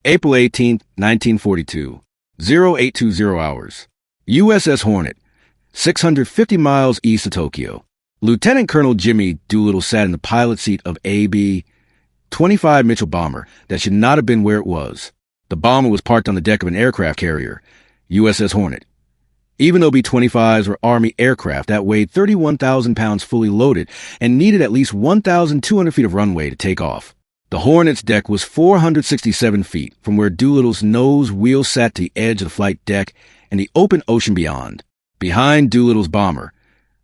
April 18, 1942, 0820 hours. USS Hornet, 650 miles east of Tokyo. Lieutenant Colonel Jimmy Doolittle sat in the pilot seat of a B-25 Mitchell bomber that should not have been where it was. The bomber was parked on the deck of an aircraft carrier, USS Hornet. Even though B-25s were Army aircraft that weighed 31,000 pounds fully loaded and needed at least 1,200 feet of runway to take off. The Hornet's deck was 467 feet from where Doolittle's nose wheel sat to the edge of the flight deck and the open ocean beyond. Behind Doolittle's bomber,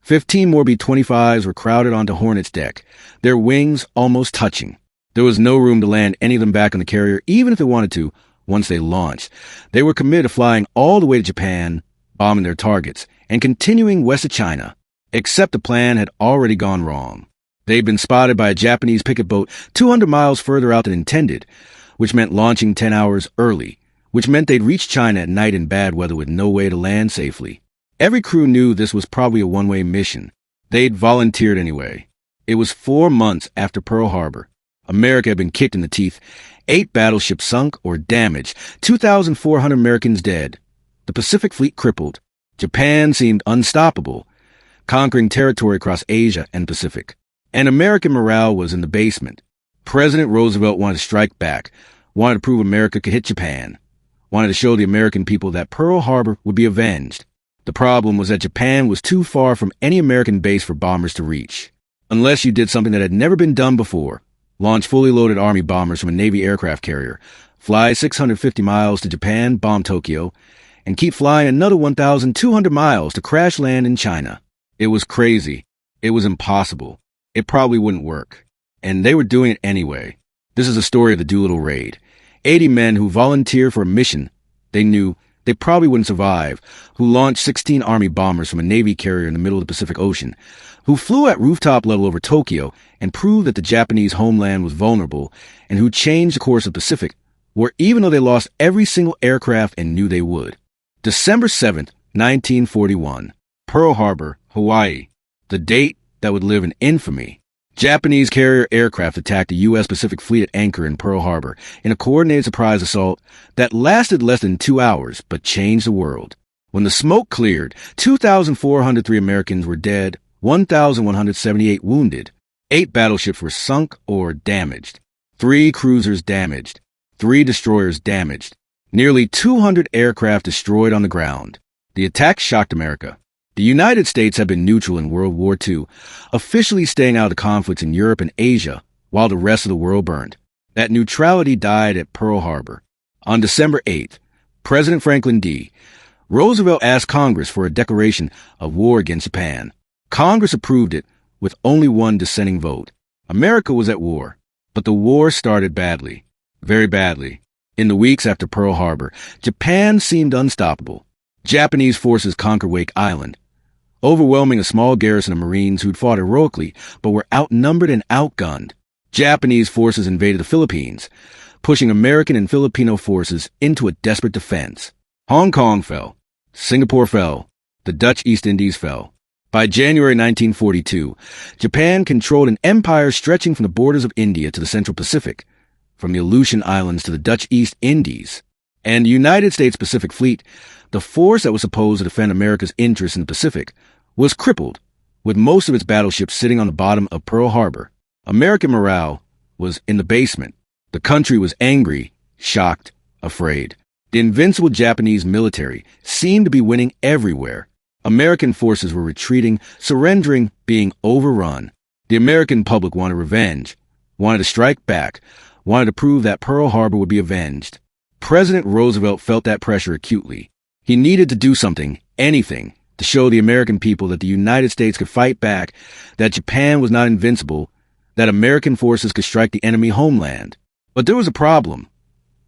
15 more B-25s were crowded onto Hornet's deck, their wings almost touching. There was no room to land any of them back on the carrier, even if they wanted to, once they launched. They were committed to flying all the way to Japan, bombing their targets, and continuing west of China. Except the plan had already gone wrong. They'd been spotted by a Japanese picket boat 200 miles further out than intended, which meant launching 10 hours early, which meant they'd reach China at night in bad weather with no way to land safely. Every crew knew this was probably a one-way mission. They'd volunteered anyway. It was 4 months after Pearl Harbor. America had been kicked in the teeth, 8 battleships sunk or damaged, 2,400 Americans dead. The Pacific Fleet crippled. Japan seemed unstoppable, conquering territory across Asia and the Pacific. And American morale was in the basement. President Roosevelt wanted to strike back, wanted to prove America could hit Japan, wanted to show the American people that Pearl Harbor would be avenged. The problem was that Japan was too far from any American base for bombers to reach. Unless you did something that had never been done before, launch fully loaded Army bombers from a Navy aircraft carrier, fly 650 miles to Japan, bomb Tokyo, and keep flying another 1,200 miles to crash land in China. It was crazy. It was impossible. It probably wouldn't work. And they were doing it anyway. This is the story of the Doolittle Raid. 80 men who volunteered for a mission they knew they probably wouldn't survive, who launched 16 Army bombers from a Navy carrier in the middle of the Pacific Ocean, who flew at rooftop level over Tokyo and proved that the Japanese homeland was vulnerable, and who changed the course of the Pacific, where even though they lost every single aircraft and knew they would. December 7th, 1941, Pearl Harbor, Hawaii. The date that would live in infamy. Japanese carrier aircraft attacked the U.S. Pacific Fleet at anchor in Pearl Harbor in a coordinated surprise assault that lasted less than 2 hours but changed the world. When the smoke cleared, 2,403 Americans were dead, 1,178 wounded. 8 battleships were sunk or damaged. 3 cruisers damaged. 3 destroyers damaged. Nearly 200 aircraft destroyed on the ground. The attack shocked America. The United States had been neutral in World War II, officially staying out of the conflicts in Europe and Asia while the rest of the world burned. That neutrality died at Pearl Harbor. On December 8th, President Franklin D. Roosevelt asked Congress for a declaration of war against Japan. Congress approved it with only one dissenting vote. America was at war, but the war started badly, very badly. In the weeks after Pearl Harbor, Japan seemed unstoppable. Japanese forces conquered Wake Island, overwhelming a small garrison of Marines who'd fought heroically but were outnumbered and outgunned. Japanese forces invaded the Philippines, pushing American and Filipino forces into a desperate defense. Hong Kong fell. Singapore fell. The Dutch East Indies fell. By January 1942, Japan controlled an empire stretching from the borders of India to the Central Pacific, from the Aleutian Islands to the Dutch East Indies. And the United States Pacific Fleet, the force that was supposed to defend America's interests in the Pacific, was crippled, with most of its battleships sitting on the bottom of Pearl Harbor. American morale was in the basement. The country was angry, shocked, afraid. The invincible Japanese military seemed to be winning everywhere. American forces were retreating, surrendering, being overrun. The American public wanted revenge, wanted to strike back, wanted to prove that Pearl Harbor would be avenged. President Roosevelt felt that pressure acutely. He needed to do something, anything, to show the American people that the United States could fight back, that Japan was not invincible, that American forces could strike the enemy homeland. But there was a problem.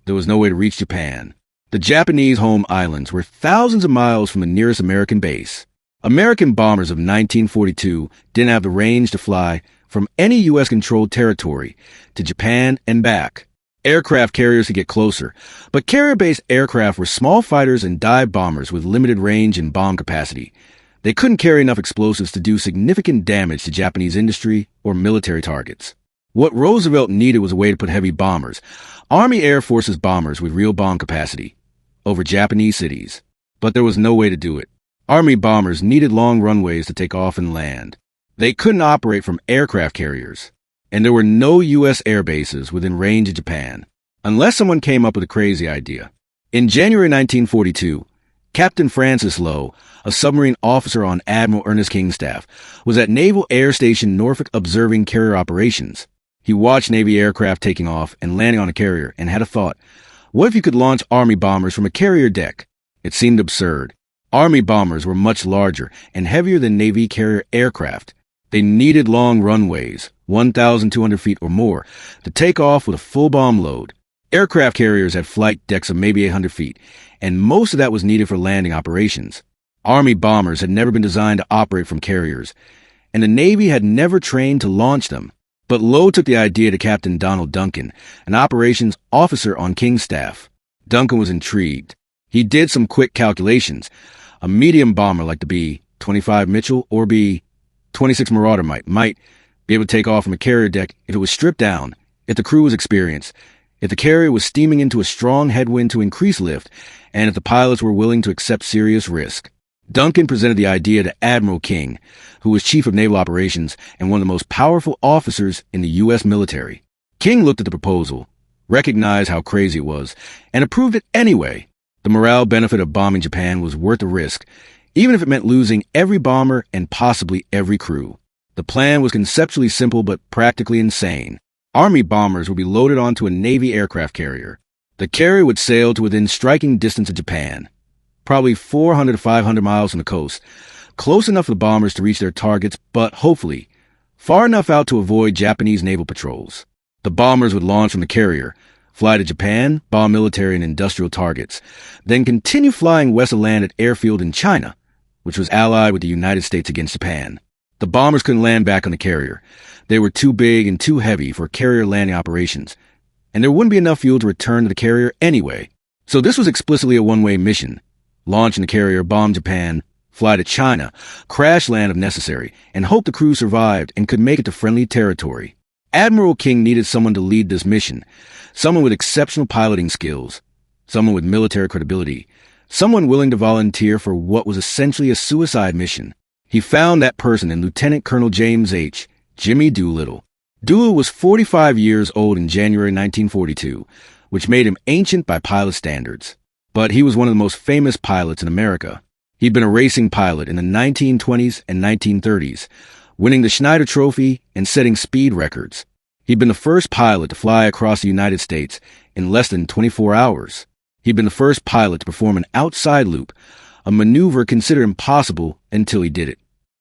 There was no way to reach Japan. The Japanese home islands were thousands of miles from the nearest American base. American bombers of 1942 didn't have the range to fly from any U.S.-controlled territory to Japan and back. Aircraft carriers could get closer, but carrier-based aircraft were small fighters and dive bombers with limited range and bomb capacity. They couldn't carry enough explosives to do significant damage to Japanese industry or military targets. What Roosevelt needed was a way to put heavy bombers, Army Air Force's bombers with real bomb capacity, over Japanese cities. But there was no way to do it. Army bombers needed long runways to take off and land. They couldn't operate from aircraft carriers, and there were no U.S. air bases within range of Japan, unless someone came up with a crazy idea. In January 1942, Captain Francis Lowe, a submarine officer on Admiral Ernest King's staff, was at Naval Air Station Norfolk observing carrier operations. He watched Navy aircraft taking off and landing on a carrier and had a thought. What if you could launch Army bombers from a carrier deck? It seemed absurd. Army bombers were much larger and heavier than Navy carrier aircraft. They needed long runways, 1,200 feet or more, to take off with a full bomb load. Aircraft carriers had flight decks of maybe 800 feet, and most of that was needed for landing operations. Army bombers had never been designed to operate from carriers, and the Navy had never trained to launch them. But Lowe took the idea to Captain Donald Duncan, an operations officer on King's staff. Duncan was intrigued. He did some quick calculations. A medium bomber like the B-25 Mitchell or B-26 Marauder might be able to take off from a carrier deck if it was stripped down, if the crew was experienced, if the carrier was steaming into a strong headwind to increase lift, and if the pilots were willing to accept serious risk. Duncan presented the idea to Admiral King, who was Chief of Naval Operations and one of the most powerful officers in the U.S. military. King looked at the proposal, recognized how crazy it was, and approved it anyway. The morale benefit of bombing Japan was worth the risk, even if it meant losing every bomber and possibly every crew. The plan was conceptually simple but practically insane. Army bombers would be loaded onto a Navy aircraft carrier. The carrier would sail to within striking distance of Japan, probably 400 to 500 miles from the coast, close enough for the bombers to reach their targets, but hopefully far enough out to avoid Japanese naval patrols. The bombers would launch from the carrier, fly to Japan, bomb military and industrial targets, then continue flying west of land at airfield in China, which was allied with the United States against Japan. The bombers couldn't land back on the carrier. They were too big and too heavy for carrier landing operations, and there wouldn't be enough fuel to return to the carrier anyway. So this was explicitly a one-way mission. Launch in the carrier, bomb Japan, fly to China, crash land if necessary, and hope the crew survived and could make it to friendly territory. Admiral King needed someone to lead this mission, someone with exceptional piloting skills, someone with military credibility, someone willing to volunteer for what was essentially a suicide mission. He found that person in Lieutenant Colonel James H. Jimmy Doolittle. Doolittle was 45 years old in January 1942, which made him ancient by pilot standards. But he was one of the most famous pilots in America. He'd been a racing pilot in the 1920s and 1930s, winning the Schneider Trophy and setting speed records. He'd been the first pilot to fly across the United States in less than 24 hours. He'd been the first pilot to perform an outside loop, a maneuver considered impossible until he did it.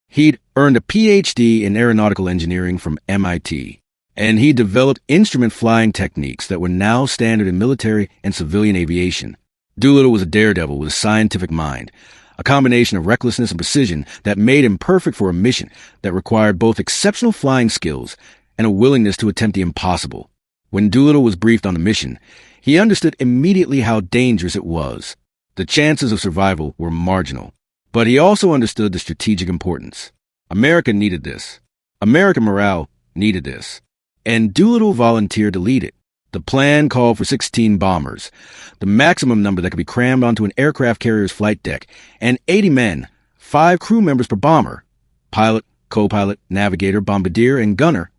He'd earned a Ph.D. in aeronautical engineering from MIT, and he developed instrument flying techniques that were now standard in military and civilian aviation. Doolittle was a daredevil with a scientific mind, a combination of recklessness and precision that made him perfect for a mission that required both exceptional flying skills and a willingness to attempt the impossible. When Doolittle was briefed on the mission, he understood immediately how dangerous it was. The chances of survival were marginal, but he also understood the strategic importance. America needed this. American morale needed this. And Doolittle volunteered to lead it. The plan called for 16 bombers, the maximum number that could be crammed onto an aircraft carrier's flight deck, and 80 men, 5 crew members per bomber, pilot, co-pilot, navigator, bombardier, and gunner.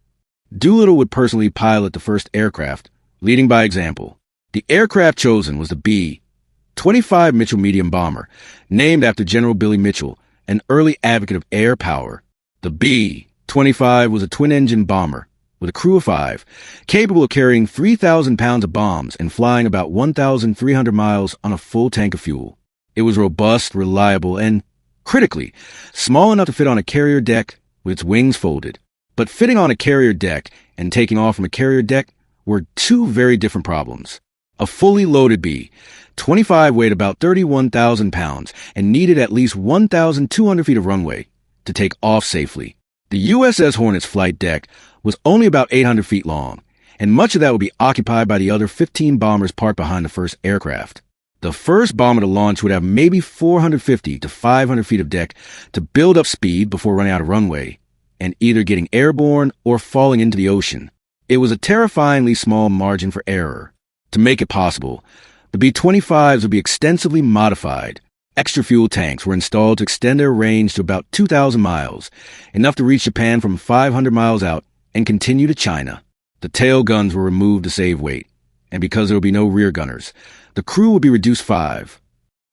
Doolittle would personally pilot the first aircraft, leading by example. The aircraft chosen was the B-25 Mitchell medium bomber, named after General Billy Mitchell, an early advocate of air power. The B-25 was a twin-engine bomber, with a crew of 5, capable of carrying 3,000 pounds of bombs and flying about 1,300 miles on a full tank of fuel. It was robust, reliable, and, critically, small enough to fit on a carrier deck with its wings folded. But fitting on a carrier deck and taking off from a carrier deck were two very different problems. A fully loaded B-25 weighed about 31,000 pounds and needed at least 1,200 feet of runway to take off safely. The USS Hornet's flight deck was only about 800 feet long, and much of that would be occupied by the other 15 bombers parked behind the first aircraft. The first bomber to launch would have maybe 450 to 500 feet of deck to build up speed before running out of runway, and either getting airborne or falling into the ocean. It was a terrifyingly small margin for error. To make it possible, the B-25s would be extensively modified. Extra fuel tanks were installed to extend their range to about 2,000 miles, enough to reach Japan from 500 miles out and continue to China. The tail guns were removed to save weight, and because there would be no rear gunners, the crew would be reduced 5.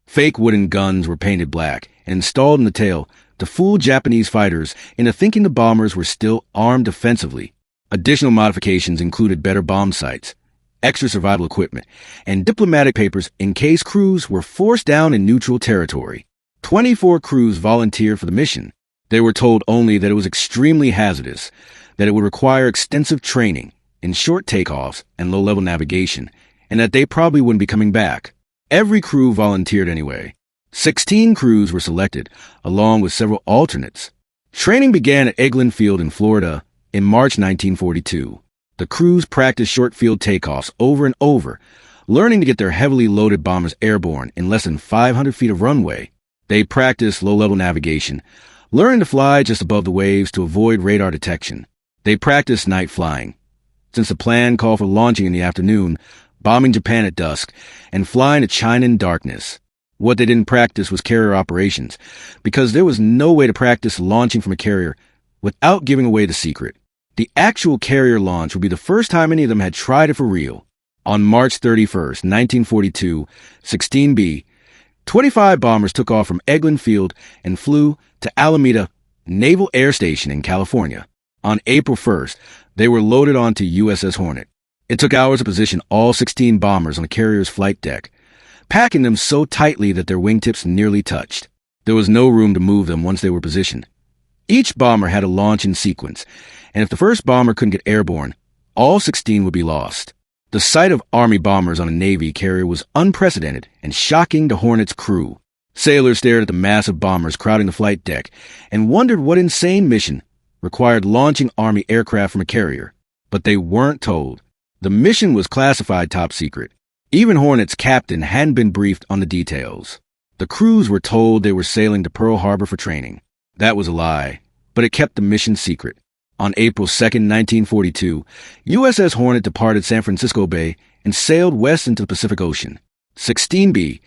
Fake wooden guns were painted black and installed in the tail to fool Japanese fighters into thinking the bombers were still armed defensively. Additional modifications included better bomb sights, extra survival equipment, and diplomatic papers in case crews were forced down in neutral territory. 24 crews volunteered for the mission. They were told only that it was extremely hazardous, that it would require extensive training in short takeoffs and low-level navigation, and that they probably wouldn't be coming back. Every crew volunteered anyway. 16 crews were selected, along with several alternates. Training began at Eglin Field in Florida in March 1942. The crews practiced short field takeoffs over and over, learning to get their heavily loaded bombers airborne in less than 500 feet of runway. They practiced low-level navigation, learning to fly just above the waves to avoid radar detection. They practiced night flying, since the plan called for launching in the afternoon, bombing Japan at dusk, and flying to China in darkness. What they didn't practice was carrier operations, because there was no way to practice launching from a carrier without giving away the secret. The actual carrier launch would be the first time any of them had tried it for real. On March 31st, 1942, 16B, 25 bombers took off from Eglin Field and flew to Alameda Naval Air Station in California. On April 1st, they were loaded onto USS Hornet. It took hours to position all 16 bombers on the carrier's flight deck, packing them so tightly that their wingtips nearly touched. There was no room to move them once they were positioned. Each bomber had a launch in sequence, and if the first bomber couldn't get airborne, all 16 would be lost. The sight of Army bombers on a Navy carrier was unprecedented and shocking to Hornet's crew. Sailors stared at the massive bombers crowding the flight deck and wondered what insane mission required launching Army aircraft from a carrier. But they weren't told. The mission was classified top secret. Even Hornet's captain hadn't been briefed on the details. The crews were told they were sailing to Pearl Harbor for training. That was a lie, but it kept the mission secret. On April 2, 1942, USS Hornet departed San Francisco Bay and sailed west into the Pacific Ocean. 16B,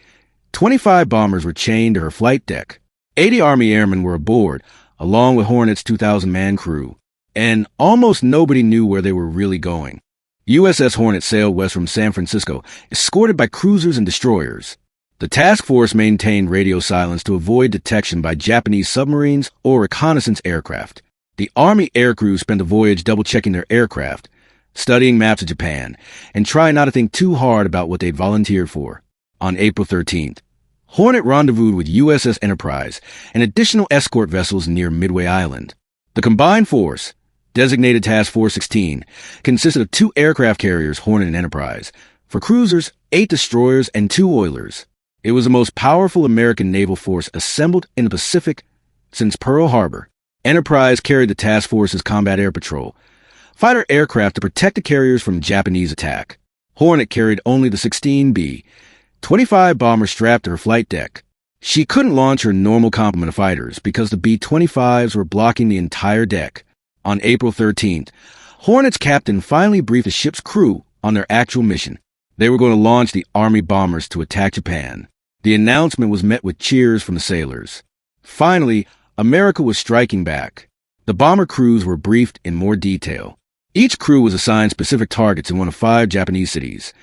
25 bombers were chained to her flight deck. 80 Army airmen were aboard, along with Hornet's 2,000-man crew, and almost nobody knew where they were really going. USS Hornet sailed west from San Francisco, escorted by cruisers and destroyers. The task force maintained radio silence to avoid detection by Japanese submarines or reconnaissance aircraft. The Army aircrew spent the voyage double-checking their aircraft, studying maps of Japan, and trying not to think too hard about what they'd volunteered for. On April 13th, Hornet rendezvoused with USS Enterprise and additional escort vessels near Midway Island. The combined force, designated Task Force 16, consisted of 2 aircraft carriers, Hornet and Enterprise, for cruisers, 8 destroyers, and 2 oilers. It was the most powerful American naval force assembled in the Pacific since Pearl Harbor. Enterprise carried the task force's combat air patrol, fighter aircraft to protect the carriers from Japanese attack. Hornet carried only the 16B, 25 bombers strapped to her flight deck. She couldn't launch her normal complement of fighters because the B-25s were blocking the entire deck. On April 13th, Hornet's captain finally briefed the ship's crew on their actual mission. They were going to launch the Army bombers to attack Japan. The announcement was met with cheers from the sailors. Finally, America was striking back. The bomber crews were briefed in more detail. Each crew was assigned specific targets in one of 5 Japanese cities: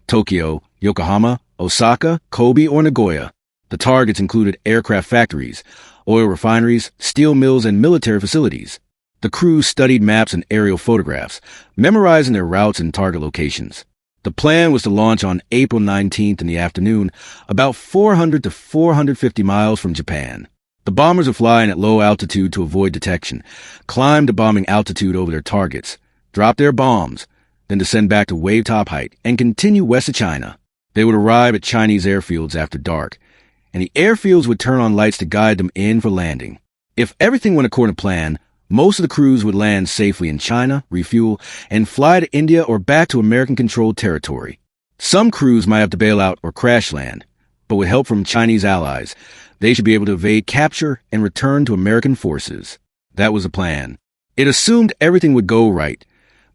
Tokyo, Yokohama, Osaka, Kobe, or Nagoya. The targets included aircraft factories, oil refineries, steel mills, and military facilities. The crew studied maps and aerial photographs, memorizing their routes and target locations. The plan was to launch on April 19th in the afternoon, about 400 to 450 miles from Japan. The bombers would fly in at low altitude to avoid detection, climb to bombing altitude over their targets, drop their bombs, then descend back to wave-top height and continue west of China. They would arrive at Chinese airfields after dark, and the airfields would turn on lights to guide them in for landing. If everything went according to plan, most of the crews would land safely in China, refuel, and fly to India or back to American-controlled territory. Some crews might have to bail out or crash land, but with help from Chinese allies, they should be able to evade capture and return to American forces. That was the plan. It assumed everything would go right.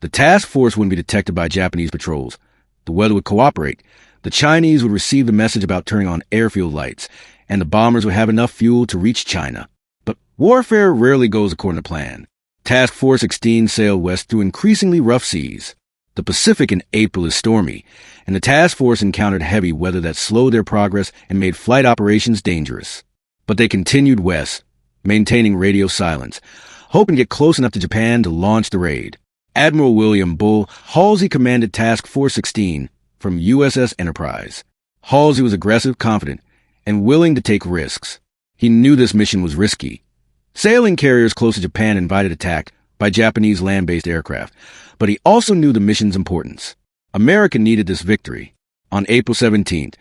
The task force wouldn't be detected by Japanese patrols. The weather would cooperate. The Chinese would receive the message about turning on airfield lights, and the bombers would have enough fuel to reach China. But warfare rarely goes according to plan. Task Force 16 sailed west through increasingly rough seas. The Pacific in April is stormy, and the task force encountered heavy weather that slowed their progress and made flight operations dangerous. But they continued west, maintaining radio silence, hoping to get close enough to Japan to launch the raid. Admiral William Bull Halsey commanded Task Force 16 from USS Enterprise. Halsey was aggressive, confident, and willing to take risks. He knew this mission was risky. Sailing carriers close to Japan invited attack by Japanese land-based aircraft, but he also knew the mission's importance. America needed this victory. On April 17th,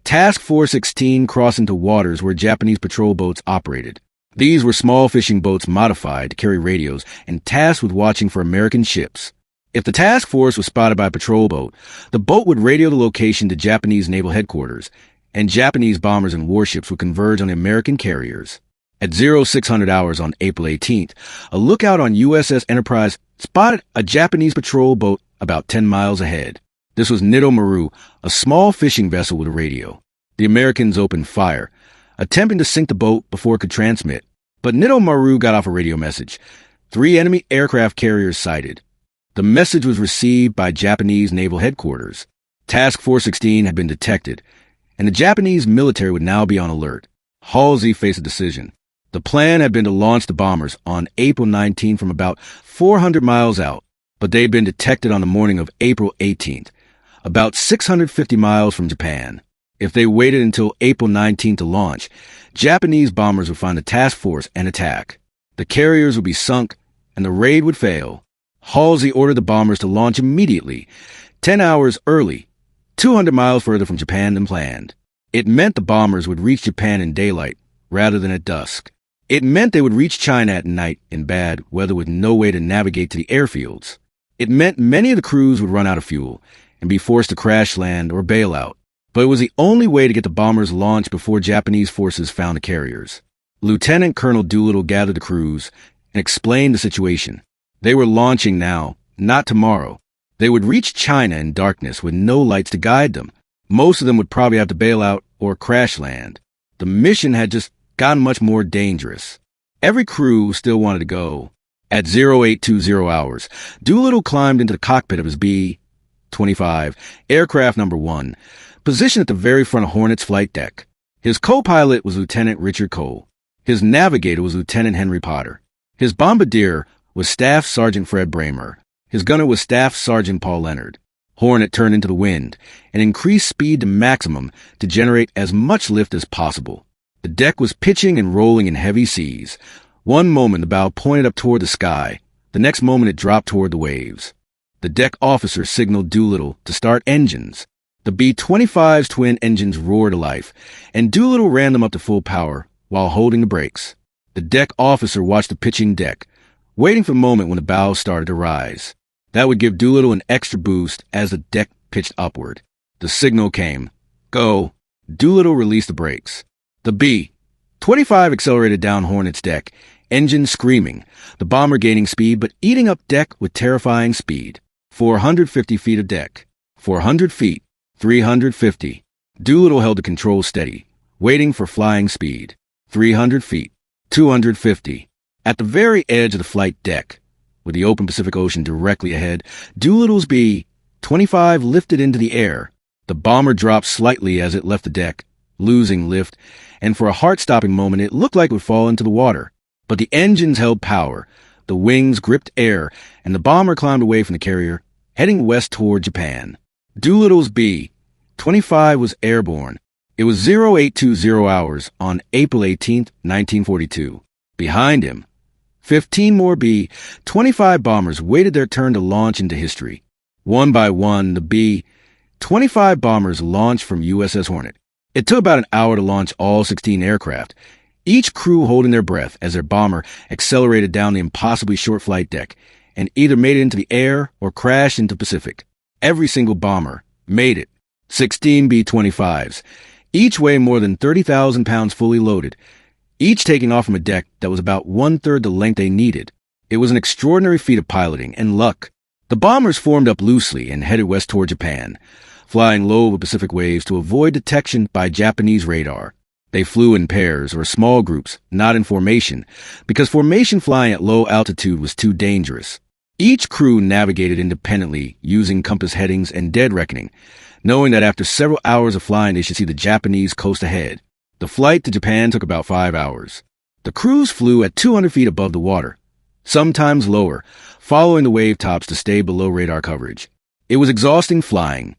Task Force 16 crossed into waters where Japanese patrol boats operated. These were small fishing boats modified to carry radios and tasked with watching for American ships. If the task force was spotted by a patrol boat, the boat would radio the location to Japanese naval headquarters, and Japanese bombers and warships would converge on the American carriers. At 0600 hours on April 18th, a lookout on USS Enterprise spotted a Japanese patrol boat about 10 miles ahead. This was Nito Maru, a small fishing vessel with a radio. The Americans opened fire, attempting to sink the boat before it could transmit. But Nito Maru got off a radio message. 3 enemy aircraft carriers sighted. The message was received by Japanese naval headquarters. Task Force 16 had been detected, and the Japanese military would now be on alert. Halsey faced a decision. The plan had been to launch the bombers on April 19 from about 400 miles out, but they had been detected on the morning of April 18th, about 650 miles from Japan. If they waited until April 19 to launch, Japanese bombers would find the task force and attack. The carriers would be sunk, and the raid would fail. Halsey ordered the bombers to launch immediately, 10 hours early, 200 miles further from Japan than planned. It meant the bombers would reach Japan in daylight rather than at dusk. It meant they would reach China at night in bad weather with no way to navigate to the airfields. It meant many of the crews would run out of fuel and be forced to crash land or bail out. But it was the only way to get the bombers launched before Japanese forces found the carriers. Lieutenant Colonel Doolittle gathered the crews and explained the situation. They were launching now, not tomorrow. They would reach China in darkness with no lights to guide them. Most of them would probably have to bail out or crash land. The mission had just gotten much more dangerous. Every crew still wanted to go. At 0820 hours, Doolittle climbed into the cockpit of his B-25, aircraft number 1, positioned at the very front of Hornet's flight deck. His co-pilot was Lieutenant Richard Cole. His navigator was Lieutenant Henry Potter. His bombardier was Staff Sergeant Fred Bramer. His gunner was Staff Sergeant Paul Leonard. Hornet turned into the wind and increased speed to maximum to generate as much lift as possible. The deck was pitching and rolling in heavy seas. One moment the bow pointed up toward the sky. The next moment it dropped toward the waves. The deck officer signaled Doolittle to start engines. The B-25's twin engines roared to life, and Doolittle ran them up to full power while holding the brakes. The deck officer watched the pitching deck, waiting for the moment when the bow started to rise. That would give Doolittle an extra boost as the deck pitched upward. The signal came. Go. Doolittle released the brakes. The B-25 accelerated down Hornet's deck, engine screaming, the bomber gaining speed but eating up deck with terrifying speed. 450 feet of deck. 400 feet. 350. Doolittle held the controls steady, waiting for flying speed. 300 feet. 250. At the very edge of the flight deck, with the open Pacific Ocean directly ahead, Doolittle's B-25 lifted into the air. The bomber dropped slightly as it left the deck, losing lift, and for a heart-stopping moment it looked like it would fall into the water. But the engines held power, the wings gripped air, and the bomber climbed away from the carrier, heading west toward Japan. Doolittle's B-25 was airborne. It was 0820 hours on April 18, 1942. Behind him, 15 more B-25 bombers waited their turn to launch into history. One by one, the B-25 bombers launched from USS Hornet. It took about an hour to launch all 16 aircraft, each crew holding their breath as their bomber accelerated down the impossibly short flight deck and either made it into the air or crashed into the Pacific. Every single bomber made it. 16 B-25s, each weighing more than 30,000 pounds fully loaded, each taking off from a deck that was about one-third the length they needed. It was an extraordinary feat of piloting and luck. The bombers formed up loosely and headed west toward Japan, flying low over Pacific waves to avoid detection by Japanese radar. They flew in pairs or small groups, not in formation, because formation flying at low altitude was too dangerous. Each crew navigated independently using compass headings and dead reckoning, knowing that after several hours of flying they should see the Japanese coast ahead. The flight to Japan took about 5 hours. The crews flew at 200 feet above the water, sometimes lower, following the wave tops to stay below radar coverage. It was exhausting flying.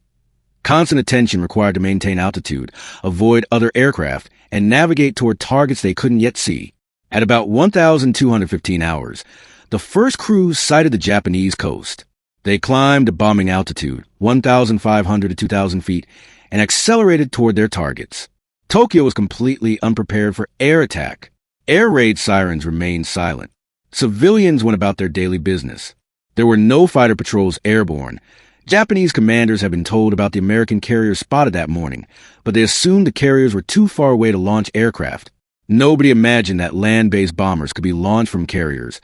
Constant attention required to maintain altitude, avoid other aircraft, and navigate toward targets they couldn't yet see. At about 1,215 hours, the first crews sighted the Japanese coast. They climbed to bombing altitude, 1,500 to 2,000 feet, and accelerated toward their targets. Tokyo was completely unprepared for air attack. Air raid sirens remained silent. Civilians went about their daily business. There were no fighter patrols airborne. Japanese commanders had been told about the American carriers spotted that morning, but they assumed the carriers were too far away to launch aircraft. Nobody imagined that land-based bombers could be launched from carriers,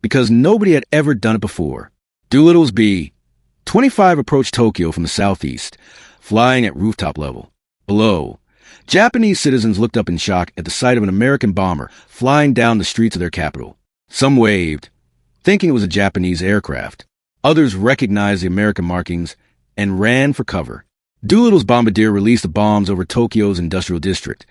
because nobody had ever done it before. Doolittle's B-25 approached Tokyo from the southeast, flying at rooftop level. Below, Japanese citizens looked up in shock at the sight of an American bomber flying down the streets of their capital. Some waved, thinking it was a Japanese aircraft. Others recognized the American markings and ran for cover. Doolittle's bombardier released the bombs over Tokyo's industrial district,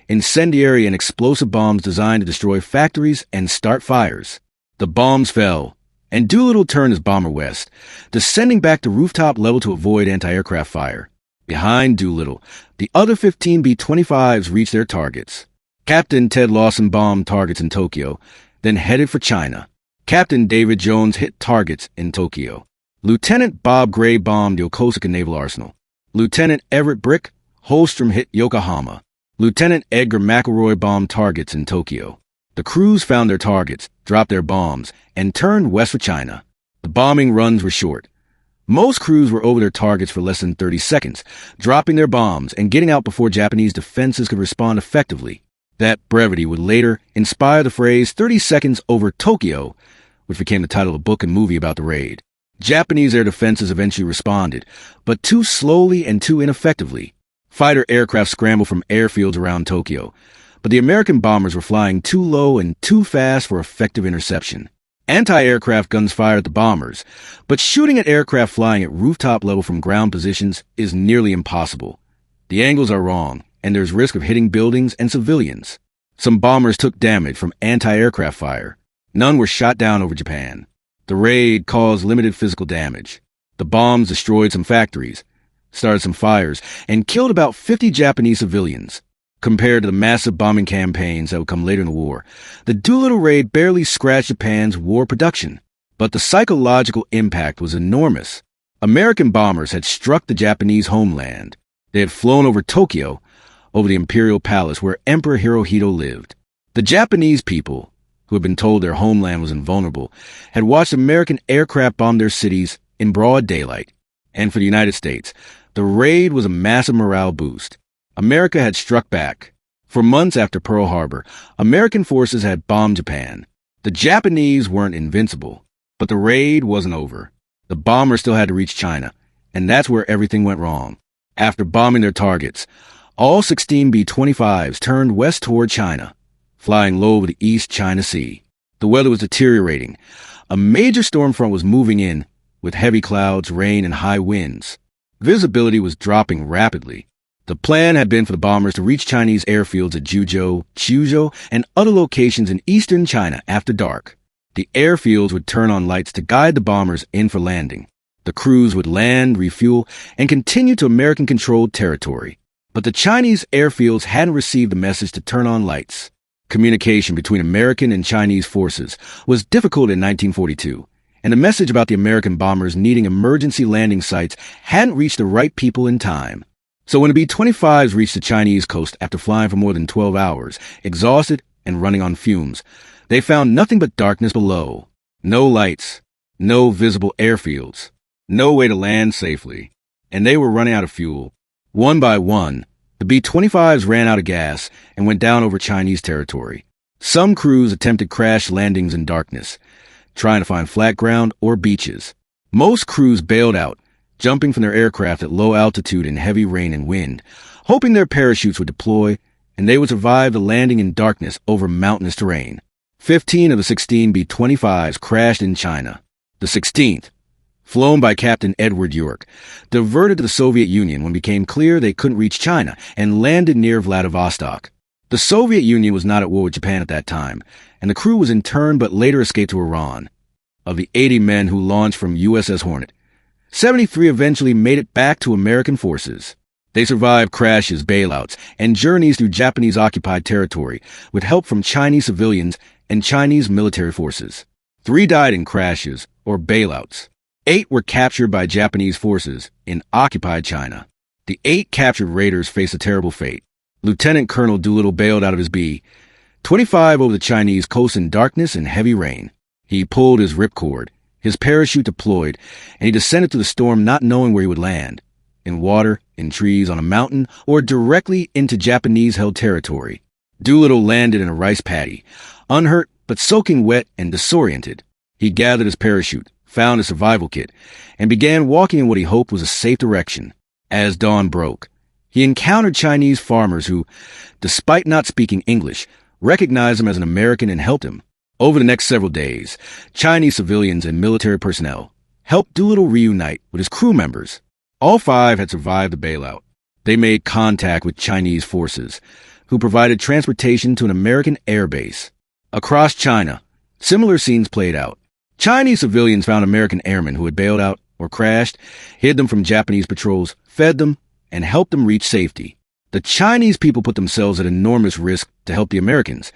incendiary and explosive bombs designed to destroy factories and start fires. The bombs fell, and Doolittle turned his bomber west, descending back to rooftop level to avoid anti-aircraft fire. Behind Doolittle, the other 15 B-25s reached their targets. Captain Ted Lawson bombed targets in Tokyo, then headed for China. Captain David Jones hit targets in Tokyo. Lieutenant Bob Gray bombed the Osaka Naval Arsenal. Lieutenant Everett Brick Holstrom hit Yokohama. Lieutenant Edgar McElroy bombed targets in Tokyo. The crews found their targets, dropped their bombs, and turned west for China. The bombing runs were short. Most crews were over their targets for less than 30 seconds, dropping their bombs and getting out before Japanese defenses could respond effectively. That brevity would later inspire the phrase 30 seconds over Tokyo, which became the title of a book and movie about the raid. Japanese air defenses eventually responded, but too slowly and too ineffectively. Fighter aircraft scrambled from airfields around Tokyo, but the American bombers were flying too low and too fast for effective interception. Anti-aircraft guns fired at the bombers, but shooting at aircraft flying at rooftop level from ground positions is nearly impossible. The angles are wrong, and there's risk of hitting buildings and civilians. Some bombers took damage from anti-aircraft fire. None were shot down over Japan. The raid caused limited physical damage. The bombs destroyed some factories, started some fires, and killed about 50 Japanese civilians. Compared to the massive bombing campaigns that would come later in the war, the Doolittle Raid barely scratched Japan's war production. But the psychological impact was enormous. American bombers had struck the Japanese homeland. They had flown over Tokyo, over the imperial palace where Emperor Hirohito lived. The Japanese people, who had been told their homeland was invulnerable, had watched American aircraft bomb their cities in broad daylight. And for the United States, the raid was a massive morale boost. America had struck back. For months after Pearl Harbor, American forces had bombed Japan. The Japanese weren't invincible, but the raid wasn't over. The bombers still had to reach China, and that's where everything went wrong. After bombing their targets, all 16 B-25s turned west toward China, flying low over the East China Sea. The weather was deteriorating. A major storm front was moving in, with heavy clouds, rain, and high winds. Visibility was dropping rapidly. The plan had been for the bombers to reach Chinese airfields at Juzhou, Chuzhou, and other locations in eastern China after dark. The airfields would turn on lights to guide the bombers in for landing. The crews would land, refuel, and continue to American-controlled territory. But the Chinese airfields hadn't received the message to turn on lights. Communication between American and Chinese forces was difficult in 1942, and the message about the American bombers needing emergency landing sites hadn't reached the right people in time. So when the B-25s reached the Chinese coast after flying for more than 12 hours, exhausted and running on fumes, they found nothing but darkness below. No lights, no visible airfields, no way to land safely, and they were running out of fuel. One by one, the B-25s ran out of gas and went down over Chinese territory. Some crews attempted crash landings in darkness, trying to find flat ground or beaches. Most crews bailed out, jumping from their aircraft at low altitude in heavy rain and wind, hoping their parachutes would deploy and they would survive the landing in darkness over mountainous terrain. 15 of the 16 B-25s crashed in China. The 16th, flown by Captain Edward York, diverted to the Soviet Union when it became clear they couldn't reach China and landed near Vladivostok. The Soviet Union was not at war with Japan at that time, and the crew was interned but later escaped to Iran. Of the 80 men who launched from USS Hornet, 73 eventually made it back to American forces. They survived crashes, bailouts, and journeys through Japanese-occupied territory with help from Chinese civilians and Chinese military forces. 3 died in crashes or bailouts. 8 were captured by Japanese forces in occupied China. The 8 captured raiders faced a terrible fate. Lieutenant Colonel Doolittle bailed out of his B-25 over the Chinese coast in darkness and heavy rain. He pulled his ripcord, his parachute deployed, and he descended through the storm not knowing where he would land. In water, in trees, on a mountain, or directly into Japanese-held territory. Doolittle landed in a rice paddy, unhurt but soaking wet and disoriented. He gathered his parachute, found a survival kit, and began walking in what he hoped was a safe direction. As dawn broke, he encountered Chinese farmers who, despite not speaking English, recognized him as an American and helped him. Over the next several days, Chinese civilians and military personnel helped Doolittle reunite with his crew members. All 5 had survived the bailout. They made contact with Chinese forces, who provided transportation to an American air base. Across China, similar scenes played out. Chinese civilians found American airmen who had bailed out or crashed, hid them from Japanese patrols, fed them, and helped them reach safety. The Chinese people put themselves at enormous risk to help the Americans.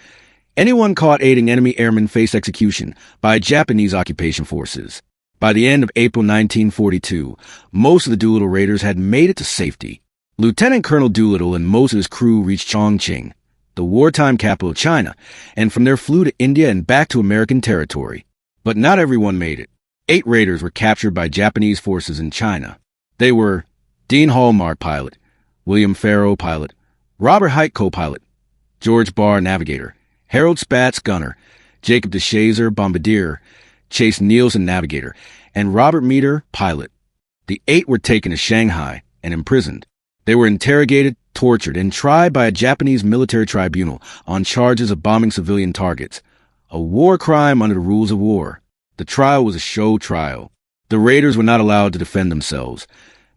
Anyone caught aiding enemy airmen faced execution by Japanese occupation forces. By the end of April 1942, most of the Doolittle raiders had made it to safety. Lieutenant Colonel Doolittle and most of his crew reached Chongqing, the wartime capital of China, and from there flew to India and back to American territory. But not everyone made it. 8 raiders were captured by Japanese forces in China. They were Dean Hallmark, pilot; William Farrow, pilot; Robert Hite, co-pilot; George Barr, navigator; Harold Spatz, gunner; Jacob DeShazer, bombardier; Chase Nielsen, navigator; and Robert Meter, pilot. The 8 were taken to Shanghai and imprisoned. They were interrogated, tortured, and tried by a Japanese military tribunal on charges of bombing civilian targets, a war crime under the rules of war. The trial was a show trial. The raiders were not allowed to defend themselves,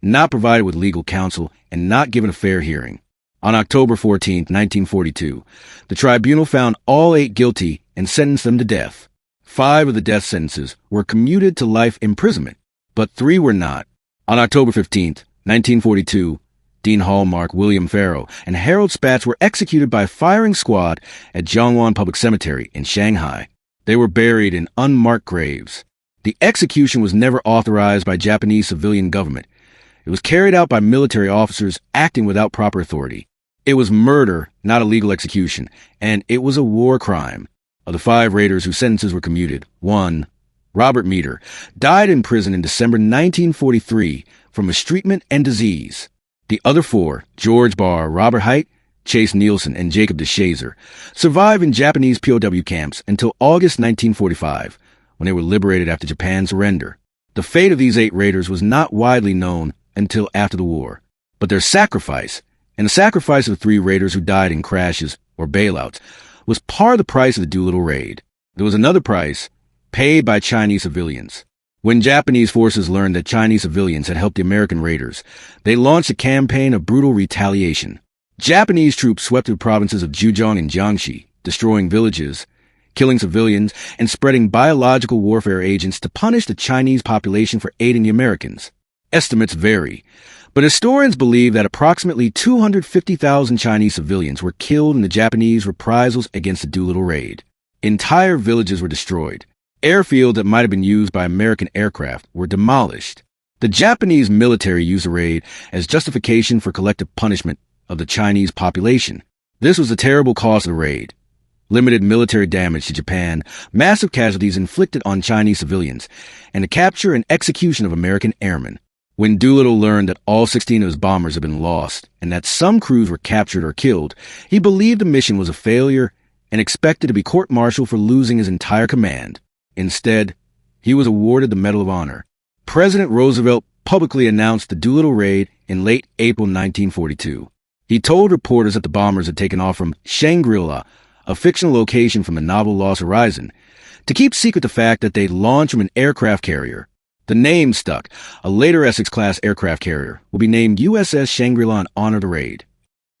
not provided with legal counsel, and not given a fair hearing. On October 14, 1942, the tribunal found all 8 guilty and sentenced them to death. 5 of the death sentences were commuted to life imprisonment, but 3 were not. On October 15, 1942, Dean Hallmark, William Farrow, and Harold Spatz were executed by a firing squad at Zhongwan Public Cemetery in Shanghai. They were buried in unmarked graves. The execution was never authorized by Japanese civilian government. It was carried out by military officers acting without proper authority. It was murder, not a legal execution, and it was a war crime. Of the 5 raiders whose sentences were commuted, 1, Robert Meter, died in prison in December 1943 from mistreatment and disease. The other 4, George Barr, Robert Hite, Chase Nielsen, and Jacob DeShazer, survived in Japanese POW camps until August 1945, when they were liberated after Japan's surrender. The fate of these 8 raiders was not widely known until after the war, but their sacrifice, and the sacrifice of the 3 raiders who died in crashes or bailouts, was part of the price of the Doolittle Raid. There was another price, paid by Chinese civilians. When Japanese forces learned that Chinese civilians had helped the American raiders, they launched a campaign of brutal retaliation. Japanese troops swept through the provinces of Zhejiang and Jiangxi, destroying villages, killing civilians, and spreading biological warfare agents to punish the Chinese population for aiding the Americans. Estimates vary, but historians believe that approximately 250,000 Chinese civilians were killed in the Japanese reprisals against the Doolittle Raid. Entire villages were destroyed. Airfields that might have been used by American aircraft were demolished. The Japanese military used the raid as justification for collective punishment of the Chinese population. This was the terrible cost of the raid. Limited military damage to Japan, massive casualties inflicted on Chinese civilians, and the capture and execution of American airmen. When Doolittle learned that all 16 of his bombers had been lost and that some crews were captured or killed, he believed the mission was a failure and expected to be court-martialed for losing his entire command. Instead, he was awarded the Medal of Honor. President Roosevelt publicly announced the Doolittle Raid in late April 1942. He told reporters that the bombers had taken off from Shangri-La, a fictional location from the novel Lost Horizon, to keep secret the fact that they'd launched from an aircraft carrier. The name stuck. A later Essex-class aircraft carrier will be named USS Shangri-La in honor of the raid.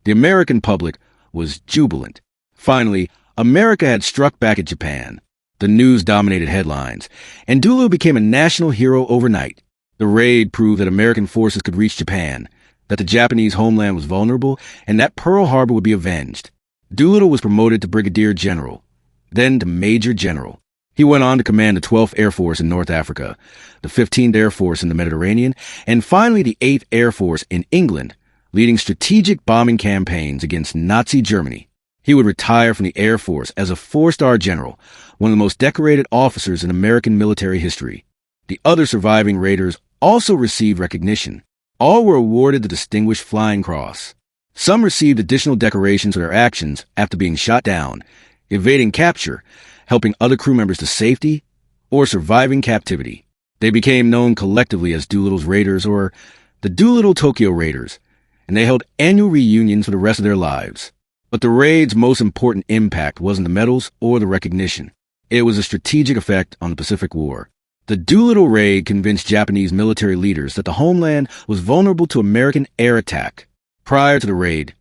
The American public was jubilant. Finally, America had struck back at Japan. The news dominated headlines, and Doolittle became a national hero overnight. The raid proved that American forces could reach Japan, that the Japanese homeland was vulnerable, and that Pearl Harbor would be avenged. Doolittle was promoted to brigadier general, then to major general. He went on to command the 12th Air Force in North Africa, the 15th Air Force in the Mediterranean, and finally the 8th Air Force in England, leading strategic bombing campaigns against Nazi Germany. He would retire from the Air Force as a 4-star general, one of the most decorated officers in American military history. The other surviving raiders also received recognition. All were awarded the Distinguished Flying Cross. Some received additional decorations for their actions after being shot down, evading capture, helping other crew members to safety, or surviving captivity. They became known collectively as Doolittle's Raiders or the Doolittle Tokyo Raiders, and they held annual reunions for the rest of their lives. But the raid's most important impact wasn't the medals or the recognition. It was a strategic effect on the Pacific War. The Doolittle Raid convinced Japanese military leaders that the homeland was vulnerable to American air attack. Prior to the raid,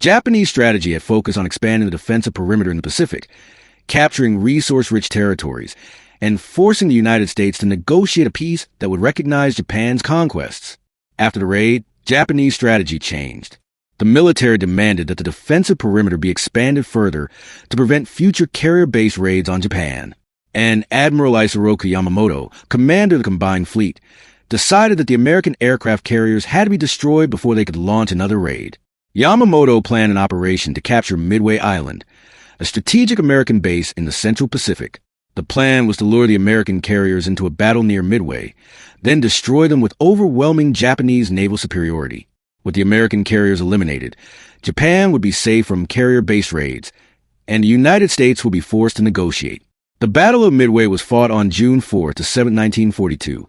Japanese strategy had focused on expanding the defensive perimeter in the Pacific, capturing resource-rich territories, and forcing the United States to negotiate a peace that would recognize Japan's conquests. After the raid, Japanese strategy changed. The military demanded that the defensive perimeter be expanded further to prevent future carrier-based raids on Japan. And Admiral Yamamoto, commander of the combined fleet, decided that the American aircraft carriers had to be destroyed before they could launch another raid. Yamamoto planned an operation to capture Midway Island, a strategic American base in the Central Pacific. The plan was to lure the American carriers into a battle near Midway, then destroy them with overwhelming Japanese naval superiority. With the American carriers eliminated, Japan would be safe from carrier-based raids, and the United States would be forced to negotiate. The Battle of Midway was fought on June 4 to 7, 1942,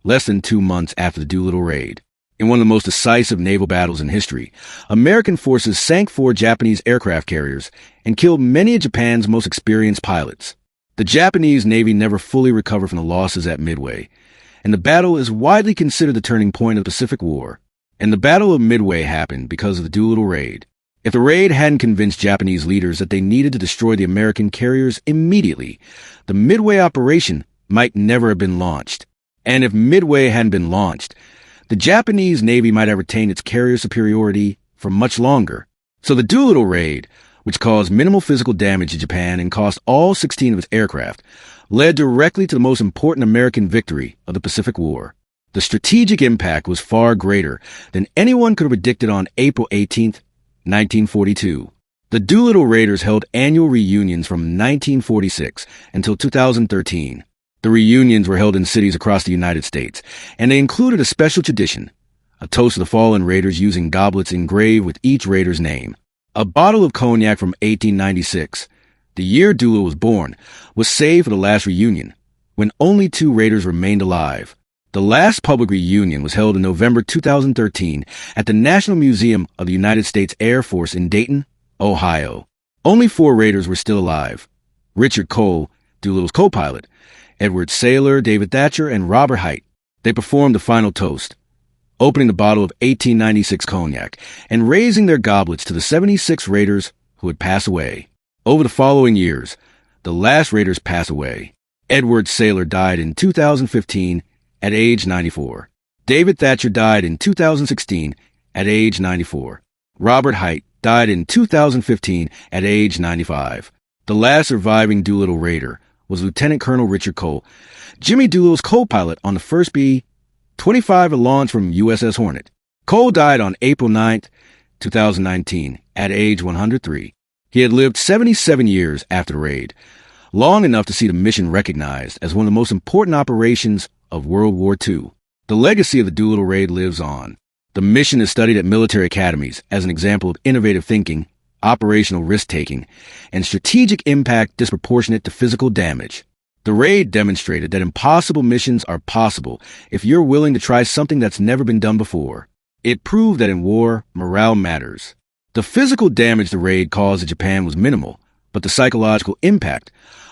less than 2 months after the Doolittle Raid. In one of the most decisive naval battles in history, American forces sank 4 Japanese aircraft carriers and killed many of Japan's most experienced pilots. The Japanese Navy never fully recovered from the losses at Midway, and the battle is widely considered the turning point of the Pacific War. And the Battle of Midway happened because of the Doolittle Raid. If the raid hadn't convinced Japanese leaders that they needed to destroy the American carriers immediately, the Midway operation might never have been launched. And if Midway hadn't been launched, the Japanese Navy might have retained its carrier superiority for much longer. So the Doolittle Raid, which caused minimal physical damage to Japan and cost all 16 of its aircraft, led directly to the most important American victory of the Pacific War. The strategic impact was far greater than anyone could have predicted on April 18, 1942. The Doolittle Raiders held annual reunions from 1946 until 2013. The reunions were held in cities across the United States, and they included a special tradition, a toast to the fallen raiders using goblets engraved with each raider's name. A bottle of Cognac from 1896, the year Doolittle was born, was saved for the last reunion, when only 2 raiders remained alive. The last public reunion was held in November 2013 at the National Museum of the United States Air Force in Dayton, Ohio. Only 4 raiders were still alive: Richard Cole, Doolittle's co-pilot, Edward Saylor, David Thatcher, and Robert Height. They performed the final toast, opening the bottle of 1896 Cognac and raising their goblets to the 76 raiders who had passed away. Over the following years, the last raiders passed away. Edward Saylor died in 2015 at age 94. David Thatcher died in 2016 at age 94. Robert Height died in 2015 at age 95. The last surviving Doolittle Raider was Lieutenant Colonel Richard Cole, Jimmy Doolittle's co-pilot on the first B-25 launch from USS Hornet. Cole died on April 9, 2019, at age 103. He had lived 77 years after the raid, long enough to see the mission recognized as one of the most important operations of World War II. The legacy of the Doolittle Raid lives on. The mission is studied at military academies as an example of innovative thinking, operational risk-taking, and strategic impact disproportionate to physical damage. The raid demonstrated that impossible missions are possible if you're willing to try something that's never been done before. It proved that in war, morale matters. The physical damage the raid caused to Japan was minimal, but the psychological impact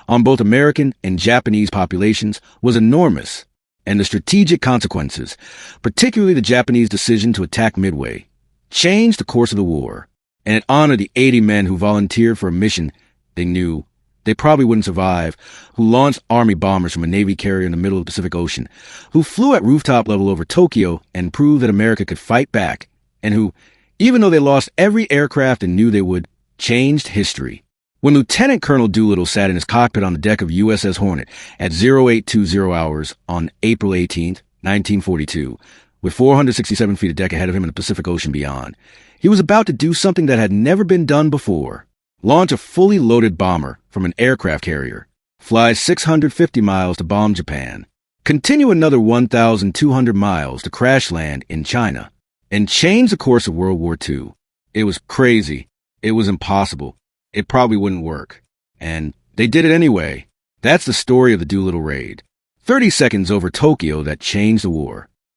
on both American and Japanese populations was enormous, and the strategic consequences, particularly the Japanese decision to attack Midway, changed the course of the war, and it honored the 80 men who volunteered for a mission they knew they probably wouldn't survive, who launched Army bombers from a Navy carrier in the middle of the Pacific Ocean, who flew at rooftop level over Tokyo and proved that America could fight back, and who, even though they lost every aircraft and knew they would, changed history. When Lieutenant Colonel Doolittle sat in his cockpit on the deck of USS Hornet at 0820 hours on April 18, 1942, with 467 feet of deck ahead of him in the Pacific Ocean beyond, he was about to do something that had never been done before. Launch a fully loaded bomber from an aircraft carrier, fly 650 miles to bomb Japan, continue another 1,200 miles to crash land in China, and change the course of World War II. It was crazy. It was impossible. It probably wouldn't work. And they did it anyway. That's the story of the Doolittle Raid. 30 seconds over Tokyo that changed the war.